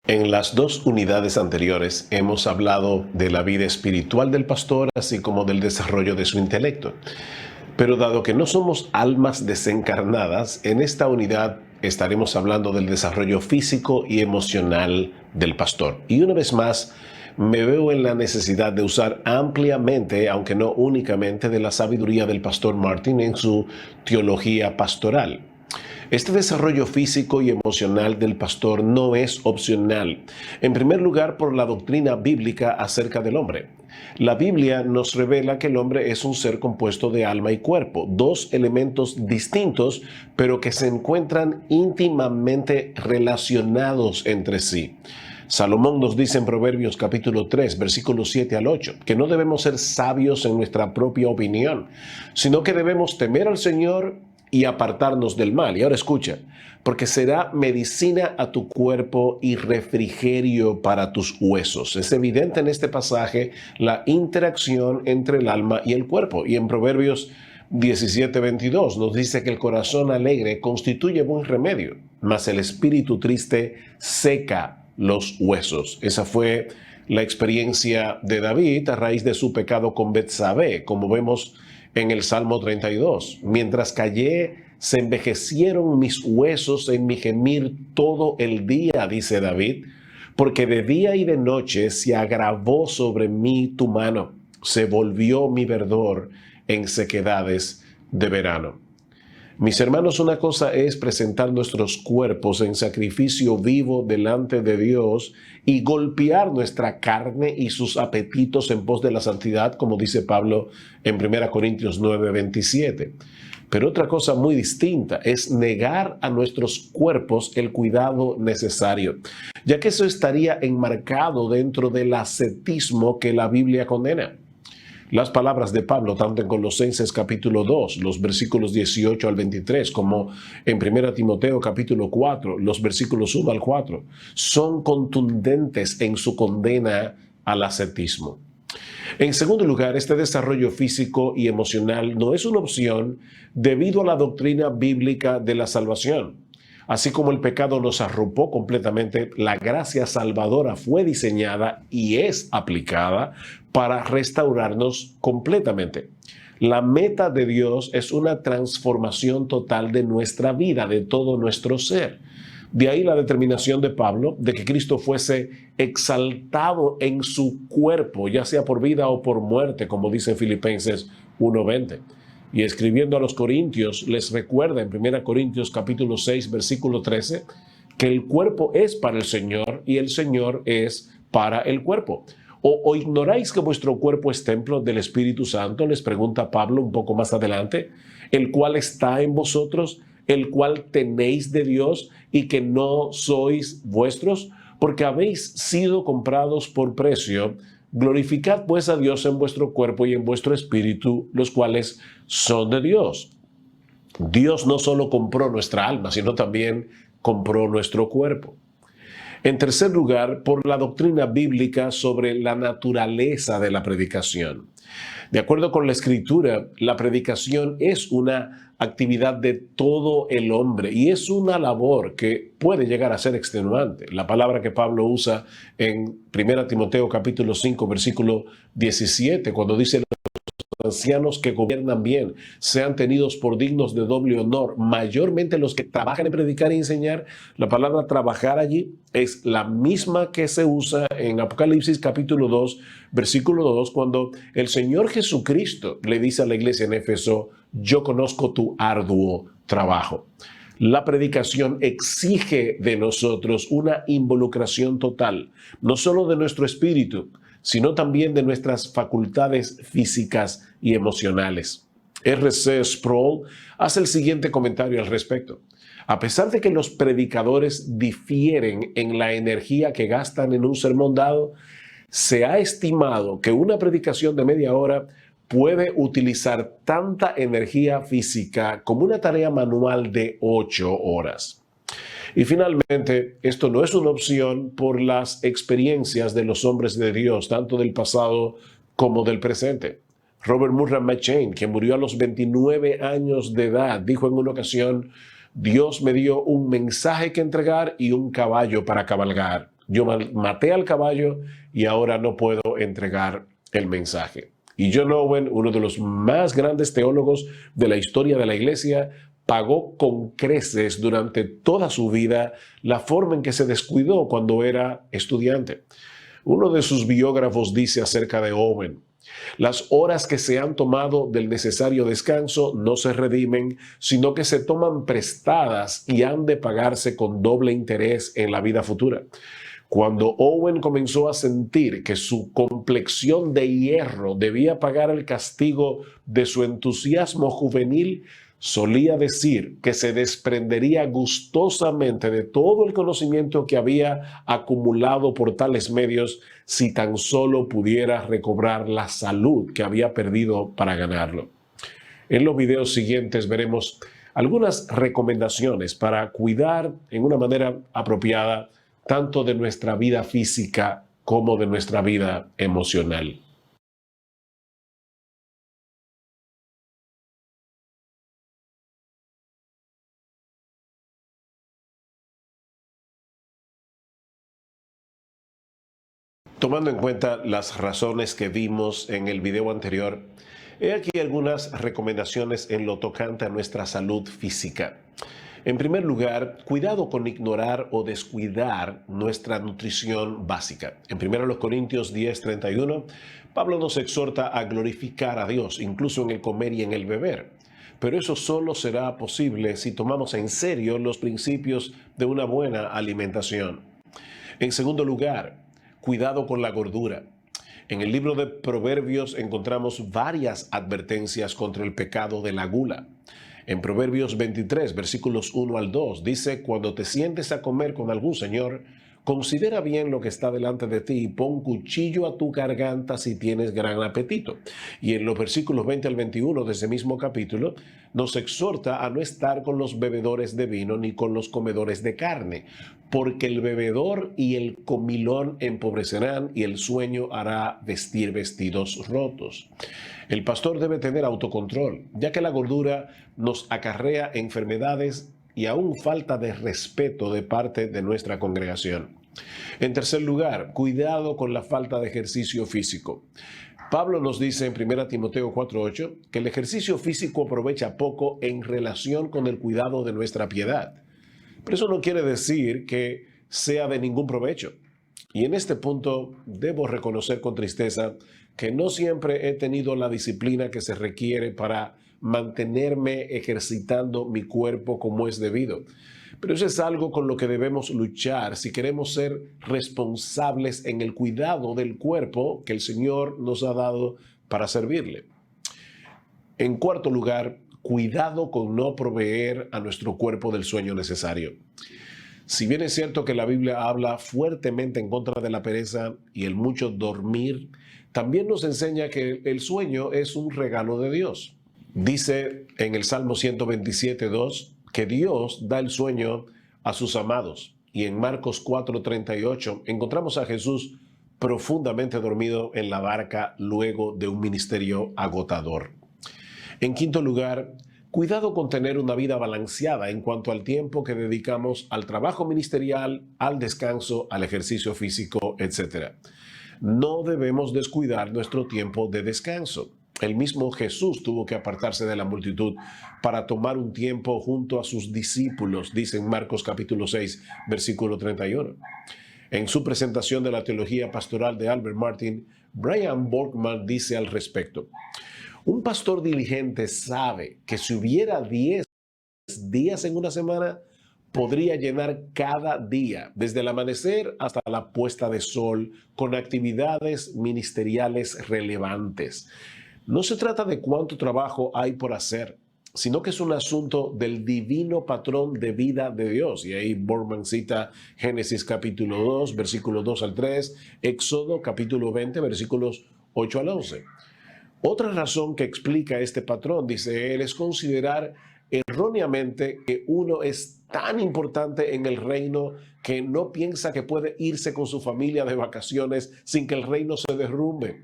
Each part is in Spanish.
En las dos unidades anteriores hemos hablado de la vida espiritual del pastor, así como del desarrollo de su intelecto. Pero dado que no somos almas desencarnadas, en esta unidad estaremos hablando del desarrollo físico y emocional del pastor. Y una vez más, me veo en la necesidad de usar ampliamente, aunque no únicamente, de la sabiduría del pastor Martin en su teología pastoral. Este desarrollo físico y emocional del pastor no es opcional. En primer lugar, por la doctrina bíblica acerca del hombre. La Biblia nos revela que el hombre es un ser compuesto de alma y cuerpo, dos elementos distintos, pero que se encuentran íntimamente relacionados entre sí. Salomón nos dice en Proverbios capítulo 3, versículos 7 al 8, que no debemos ser sabios en nuestra propia opinión, sino que debemos temer al Señor y apartarnos del mal. Y ahora escucha, porque será medicina a tu cuerpo y refrigerio para tus huesos. Es evidente en este pasaje la interacción entre el alma y el cuerpo. Y en Proverbios 17:22 nos dice que el corazón alegre constituye buen remedio, mas el espíritu triste seca los huesos. Esa fue la experiencia de David a raíz de su pecado con Betsabé, como vemos en el Salmo 32. Mientras callé, se envejecieron mis huesos en mi gemir todo el día, dice David, porque de día y de noche se agravó sobre mí tu mano, se volvió mi verdor en sequedades de verano. Mis hermanos, una cosa es presentar nuestros cuerpos en sacrificio vivo delante de Dios y golpear nuestra carne y sus apetitos en pos de la santidad, como dice Pablo en 1 Corintios 9:27. Pero otra cosa muy distinta es negar a nuestros cuerpos el cuidado necesario, ya que eso estaría enmarcado dentro del ascetismo que la Biblia condena. Las palabras de Pablo, tanto en Colosenses capítulo 2, los versículos 18 al 23, como en 1 Timoteo capítulo 4, los versículos 1 al 4, son contundentes en su condena al ascetismo. En segundo lugar, este desarrollo físico y emocional no es una opción debido a la doctrina bíblica de la salvación. Así como el pecado nos arropó completamente, la gracia salvadora fue diseñada y es aplicada para restaurarnos completamente. La meta de Dios es una transformación total de nuestra vida, de todo nuestro ser. De ahí la determinación de Pablo de que Cristo fuese exaltado en su cuerpo, ya sea por vida o por muerte, como dice Filipenses 1:20. Y escribiendo a los Corintios, les recuerda en 1 Corintios capítulo 6, versículo 13, que el cuerpo es para el Señor y el Señor es para el cuerpo. ¿O ignoráis que vuestro cuerpo es templo del Espíritu Santo? Les pregunta Pablo un poco más adelante, el cual está en vosotros, el cual tenéis de Dios y que no sois vuestros, porque habéis sido comprados por precio. Glorificad pues a Dios en vuestro cuerpo y en vuestro espíritu, los cuales son de Dios. Dios no solo compró nuestra alma, sino también compró nuestro cuerpo. En tercer lugar, por la doctrina bíblica sobre la naturaleza de la predicación. De acuerdo con la Escritura, la predicación es una actividad de todo el hombre y es una labor que puede llegar a ser extenuante. La palabra que Pablo usa en 1 Timoteo capítulo 5, versículo 17, cuando dice: ancianos que gobiernan bien sean tenidos por dignos de doble honor, mayormente los que trabajan en predicar y enseñar. La palabra trabajar allí es la misma que se usa en Apocalipsis capítulo 2, versículo 2, cuando el Señor Jesucristo le dice a la iglesia en Éfeso: yo conozco tu arduo trabajo. La predicación exige de nosotros una involucración total, no solo de nuestro espíritu, sino también de nuestras facultades físicas y emocionales. R.C. Sproul hace el siguiente comentario al respecto. A pesar de que los predicadores difieren en la energía que gastan en un sermón dado, se ha estimado que una predicación de media hora puede utilizar tanta energía física como una tarea manual de 8 horas. Y finalmente, esto no es una opción por las experiencias de los hombres de Dios, tanto del pasado como del presente. Robert Murray McCheyne, que murió a los 29 años de edad, dijo en una ocasión: Dios me dio un mensaje que entregar y un caballo para cabalgar. Yo maté al caballo y ahora no puedo entregar el mensaje. Y John Owen, uno de los más grandes teólogos de la historia de la iglesia, pagó con creces durante toda su vida la forma en que se descuidó cuando era estudiante. Uno de sus biógrafos dice acerca de Owen: las horas que se han tomado del necesario descanso no se redimen, sino que se toman prestadas y han de pagarse con doble interés en la vida futura. Cuando Owen comenzó a sentir que su complexión de hierro debía pagar el castigo de su entusiasmo juvenil, solía decir que se desprendería gustosamente de todo el conocimiento que había acumulado por tales medios si tan solo pudiera recobrar la salud que había perdido para ganarlo. En los videos siguientes veremos algunas recomendaciones para cuidar en una manera apropiada tanto de nuestra vida física como de nuestra vida emocional. Tomando en cuenta las razones que vimos en el video anterior, he aquí algunas recomendaciones en lo tocante a nuestra salud física. En primer lugar, cuidado con ignorar o descuidar nuestra nutrición básica. En 1 Corintios 10:31, Pablo nos exhorta a glorificar a Dios, incluso en el comer y en el beber. Pero eso solo será posible si tomamos en serio los principios de una buena alimentación. En segundo lugar, cuidado con la gordura. En el libro de Proverbios encontramos varias advertencias contra el pecado de la gula. En Proverbios 23, versículos 1 al 2, dice: cuando te sientes a comer con algún señor, considera bien lo que está delante de ti y pon cuchillo a tu garganta si tienes gran apetito. Y en los versículos 20 al 21 de ese mismo capítulo, nos exhorta a no estar con los bebedores de vino ni con los comedores de carne, porque el bebedor y el comilón empobrecerán y el sueño hará vestir vestidos rotos. El pastor debe tener autocontrol, ya que la gordura nos acarrea enfermedades y aún falta de respeto de parte de nuestra congregación. En tercer lugar, cuidado con la falta de ejercicio físico. Pablo nos dice en 1 Timoteo 4:8 que el ejercicio físico aprovecha poco en relación con el cuidado de nuestra piedad. Pero eso no quiere decir que sea de ningún provecho. Y en este punto debo reconocer con tristeza que no siempre he tenido la disciplina que se requiere para mantenerme ejercitando mi cuerpo como es debido. Pero eso es algo con lo que debemos luchar si queremos ser responsables en el cuidado del cuerpo que el Señor nos ha dado para servirle. En cuarto lugar, cuidado con no proveer a nuestro cuerpo del sueño necesario. Si bien es cierto que la Biblia habla fuertemente en contra de la pereza y el mucho dormir, también nos enseña que el sueño es un regalo de Dios. Dice en el Salmo 127:2 que Dios da el sueño a sus amados. Y en Marcos 4:38 encontramos a Jesús profundamente dormido en la barca luego de un ministerio agotador. En quinto lugar, cuidado con tener una vida balanceada en cuanto al tiempo que dedicamos al trabajo ministerial, al descanso, al ejercicio físico, etc. No debemos descuidar nuestro tiempo de descanso. El mismo Jesús tuvo que apartarse de la multitud para tomar un tiempo junto a sus discípulos, dice en Marcos capítulo 6, versículo 31. En su presentación de la teología pastoral de Albert Martin, Brian Borkman dice al respecto: un pastor diligente sabe que si hubiera 10 días en una semana, podría llenar cada día, desde el amanecer hasta la puesta de sol, con actividades ministeriales relevantes. No se trata de cuánto trabajo hay por hacer, sino que es un asunto del divino patrón de vida de Dios. Y ahí Borman cita Génesis capítulo 2, versículos 2 al 3, Éxodo capítulo 20, versículos 8 al 11. Otra razón que explica este patrón, dice él, es considerar erróneamente que uno es tan importante en el reino que no piensa que puede irse con su familia de vacaciones sin que el reino se derrumbe.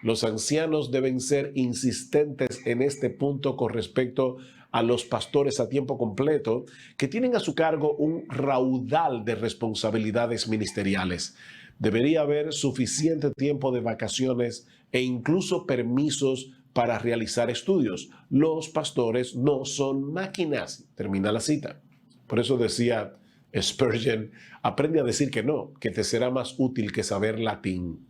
Los ancianos deben ser insistentes en este punto con respecto a los pastores a tiempo completo que tienen a su cargo un raudal de responsabilidades ministeriales. Debería haber suficiente tiempo de vacaciones e incluso permisos para realizar estudios. Los pastores no son máquinas. Termina la cita. Por eso decía Spurgeon, aprende a decir que no, que te será más útil que saber latín.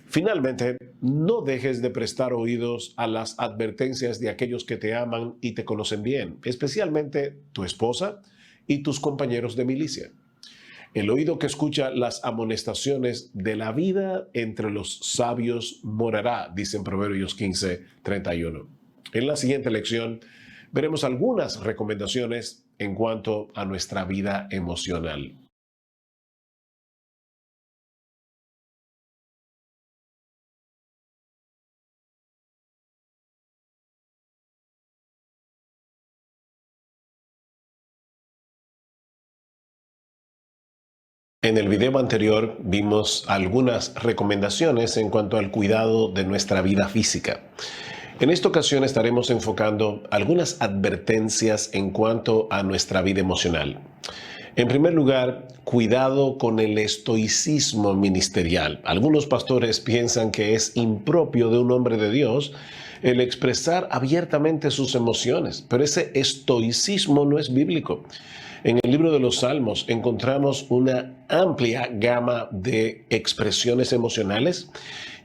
Finalmente, no dejes de prestar oídos a las advertencias de aquellos que te aman y te conocen bien, especialmente tu esposa y tus compañeros de milicia. El oído que escucha las amonestaciones de la vida entre los sabios morará, dice en Proverbios 15:31. En la siguiente lección veremos algunas recomendaciones en cuanto a nuestra vida emocional. En el video anterior vimos algunas recomendaciones en cuanto al cuidado de nuestra vida física. En esta ocasión estaremos enfocando algunas advertencias en cuanto a nuestra vida emocional. En primer lugar, cuidado con el estoicismo ministerial. Algunos pastores piensan que es impropio de un hombre de Dios el expresar abiertamente sus emociones, pero ese estoicismo no es bíblico. En el libro de los Salmos encontramos una amplia gama de expresiones emocionales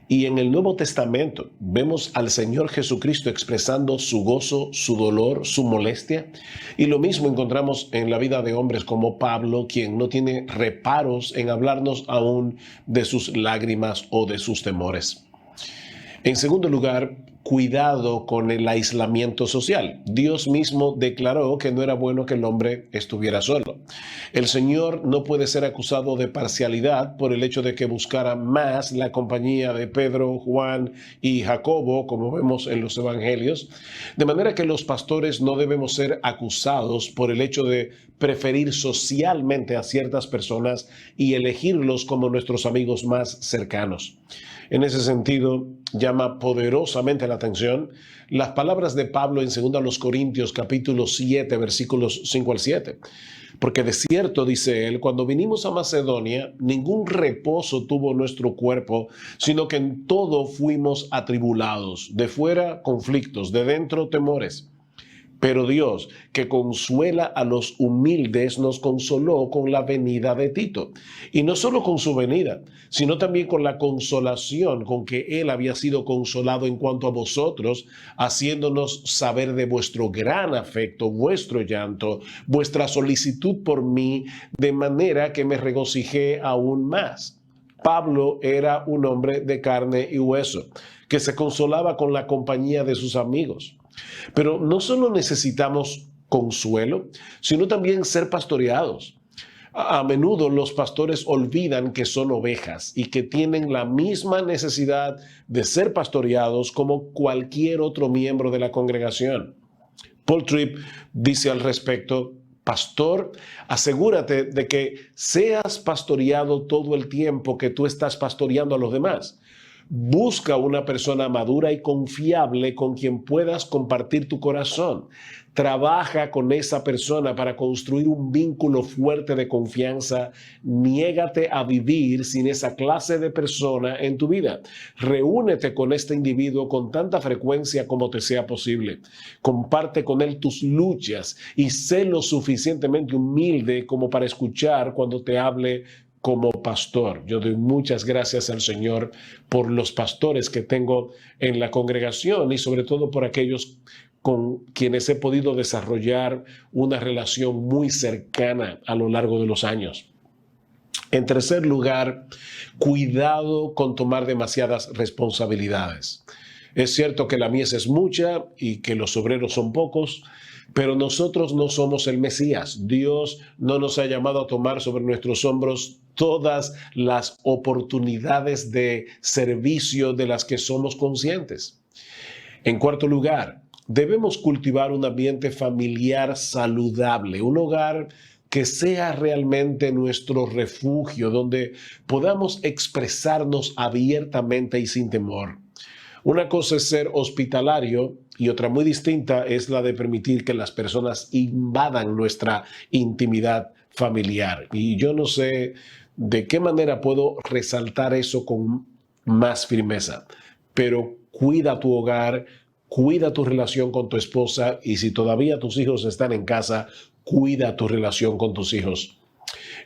y en el Nuevo Testamento vemos al Señor Jesucristo expresando su gozo, su dolor, su molestia. Y lo mismo encontramos en la vida de hombres como Pablo, quien no tiene reparos en hablarnos aún de sus lágrimas o de sus temores. En segundo lugar, cuidado con el aislamiento social. Dios mismo declaró que no era bueno que el hombre estuviera solo. El Señor no puede ser acusado de parcialidad por el hecho de que buscara más la compañía de Pedro, Juan y Jacobo, como vemos en los evangelios. De manera que los pastores no debemos ser acusados por el hecho de preferir socialmente a ciertas personas y elegirlos como nuestros amigos más cercanos. En ese sentido, llama poderosamente la atención las palabras de Pablo en 2 Corintios capítulo 7, versículos 5 al 7. Porque de cierto, dice él, cuando vinimos a Macedonia, ningún reposo tuvo nuestro cuerpo, sino que en todo fuimos atribulados, de fuera conflictos, de dentro temores. Pero Dios, que consuela a los humildes, nos consoló con la venida de Tito. Y no solo con su venida, sino también con la consolación con que él había sido consolado en cuanto a vosotros, haciéndonos saber de vuestro gran afecto, vuestro llanto, vuestra solicitud por mí, de manera que me regocijé aún más. Pablo era un hombre de carne y hueso, que se consolaba con la compañía de sus amigos. Pero no solo necesitamos consuelo, sino también ser pastoreados. A menudo los pastores olvidan que son ovejas y que tienen la misma necesidad de ser pastoreados como cualquier otro miembro de la congregación. Paul Tripp dice al respecto: pastor, asegúrate de que seas pastoreado todo el tiempo que tú estás pastoreando a los demás. Busca una persona madura y confiable con quien puedas compartir tu corazón. Trabaja con esa persona para construir un vínculo fuerte de confianza. Niégate a vivir sin esa clase de persona en tu vida. Reúnete con este individuo con tanta frecuencia como te sea posible. Comparte con él tus luchas y sé lo suficientemente humilde como para escuchar cuando te hable como pastor. Yo doy muchas gracias al Señor por los pastores que tengo en la congregación y sobre todo por aquellos con quienes he podido desarrollar una relación muy cercana a lo largo de los años. En tercer lugar, cuidado con tomar demasiadas responsabilidades. Es cierto que la mies es mucha y que los obreros son pocos, pero nosotros no somos el Mesías. Dios no nos ha llamado a tomar sobre nuestros hombros todas las oportunidades de servicio de las que somos conscientes. En cuarto lugar, debemos cultivar un ambiente familiar saludable, un hogar que sea realmente nuestro refugio, donde podamos expresarnos abiertamente y sin temor. Una cosa es ser hospitalario y otra muy distinta es la de permitir que las personas invadan nuestra intimidad familiar. Y yo no sé de qué manera puedo resaltar eso con más firmeza, pero cuida tu hogar, cuida tu relación con tu esposa y si todavía tus hijos están en casa, cuida tu relación con tus hijos.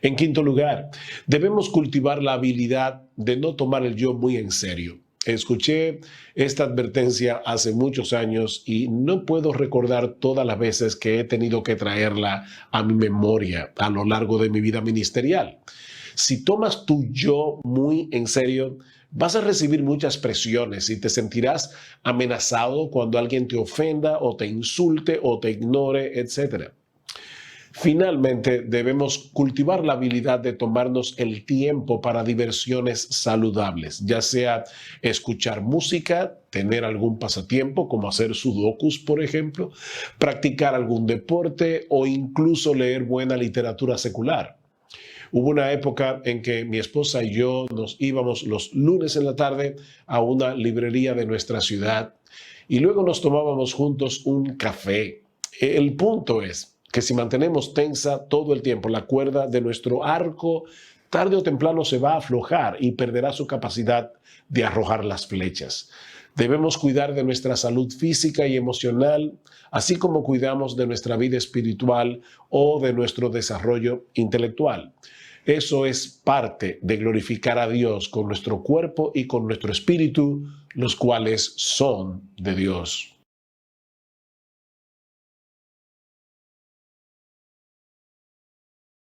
En quinto lugar, debemos cultivar la habilidad de no tomar el yo muy en serio. Escuché esta advertencia hace muchos años y no puedo recordar todas las veces que he tenido que traerla a mi memoria a lo largo de mi vida ministerial. Si tomas tu yo muy en serio, vas a recibir muchas presiones y te sentirás amenazado cuando alguien te ofenda o te insulte o te ignore, etc. Finalmente, debemos cultivar la habilidad de tomarnos el tiempo para diversiones saludables, ya sea escuchar música, tener algún pasatiempo como hacer sudokus, por ejemplo, practicar algún deporte o incluso leer buena literatura secular. Hubo una época en que mi esposa y yo nos íbamos los lunes en la tarde a una librería de nuestra ciudad y luego nos tomábamos juntos un café. El punto es que si mantenemos tensa todo el tiempo la cuerda de nuestro arco, tarde o temprano se va a aflojar y perderá su capacidad de arrojar las flechas. Debemos cuidar de nuestra salud física y emocional, así como cuidamos de nuestra vida espiritual o de nuestro desarrollo intelectual. Eso es parte de glorificar a Dios con nuestro cuerpo y con nuestro espíritu, los cuales son de Dios.